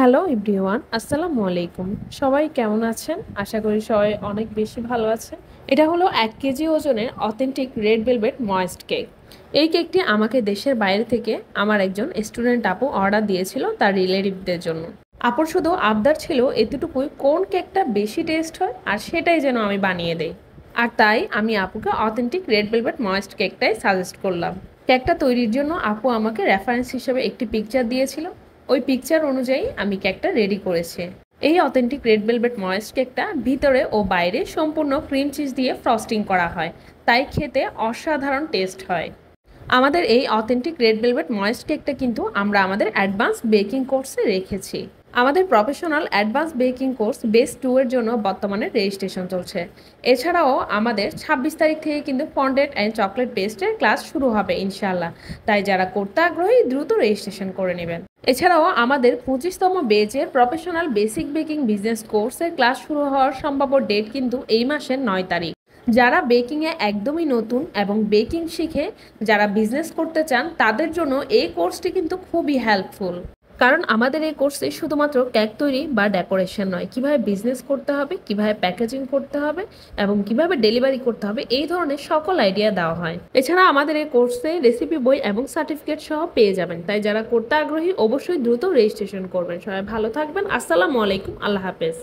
Hello everyone, আসসালামু আলাইকুম। সবাই কেমন আছেন? আশা করি সবাই অনেক বেশি ভালো আছেন। এটা হলো ১ কেজি ওজনের authentic red velvet moist cake. এই কেকটি আমাকে দেশের বাইরে থেকে আমার একজন স্টুডেন্ট আপু অর্ডার দিয়েছিল তার রিলেটিভদের জন্য। আপুর শুধু আবদার ছিল এতটুকুই, কোন কেকটা বেশি টেস্ট হয় আর সেটাই যেন আমি বানিয়ে দেই। আর তাই আমি আপুকে অথেন্টিক রেড ভেলভেট ময়েস্ট কেকটাই সাজেস্ট করলাম। কেকটা তৈরির জন্য আপু আমাকে রেফারেন্স হিসেবে একটি পিকচার দিয়েছিল। ওই পিকচার অনুযায়ী আমি কেকটা রেডি করেছি। এই অথেন্টিক রেড ভেলভেট ময়েস্ট কেকটা ভিতরে ও বাইরে সম্পূর্ণ ক্রিম চিজ দিয়ে ফ্রস্টিং করা হয়, তাই খেতে অসাধারণ টেস্ট হয়। আমাদের এই অথেন্টিক রেড ভেলভেট ময়েস্ট কেকটা কিন্তু আমরা আমাদের অ্যাডভান্স বেকিং কোর্সে রেখেছি। আমাদের professional advance baking course base 2 এর জন্য বর্তমানে রেজিস্ট্রেশন চলছে। এছাড়াও আমাদের ২৬ তারিখ থেকে কিন্তু ফন্ডেন্ট অ্যান্ড চকলেট পেস্টের ক্লাস শুরু হবে ইনশাআল্লাহ। তাই যারা করতে আগ্রহী দ্রুত রেজিস্ট্রেশন করে নেবেন। এছাড়াও আমাদের ২৫তম বেচের প্রফেশনাল বেসিক বেকিং বিজনেস কোর্সের ক্লাস শুরু হওয়ার সম্ভাব্য ডেট কিন্তু এই মাসের ৯ তারিখ। যারা বেকিংয়ে একদমই নতুন এবং বেকিং শিখে যারা বিজনেস করতে চান তাদের জন্য এই কোর্সটি কিন্তু খুবই হেল্পফুল। কারণ আমাদের এই কোর্সে শুধুমাত্র কেক তৈরি বা ডেকোরেশন নয়, কিভাবে বিজনেস করতে হবে, কিভাবে প্যাকেজিং করতে হবে এবং কিভাবে ডেলিভারি করতে হবে, এই ধরনের সকল আইডিয়া দেওয়া হয়। এছাড়া আমাদের এই কোর্সে রেসিপি বই এবং সার্টিফিকেট সহ পেয়ে যাবেন। তাই যারা করতে আগ্রহী অবশ্যই দ্রুত রেজিস্ট্রেশন করবেন। সবাই ভালো থাকবেন। আসসালামু আলাইকুম। আল্লাহ হাফেজ।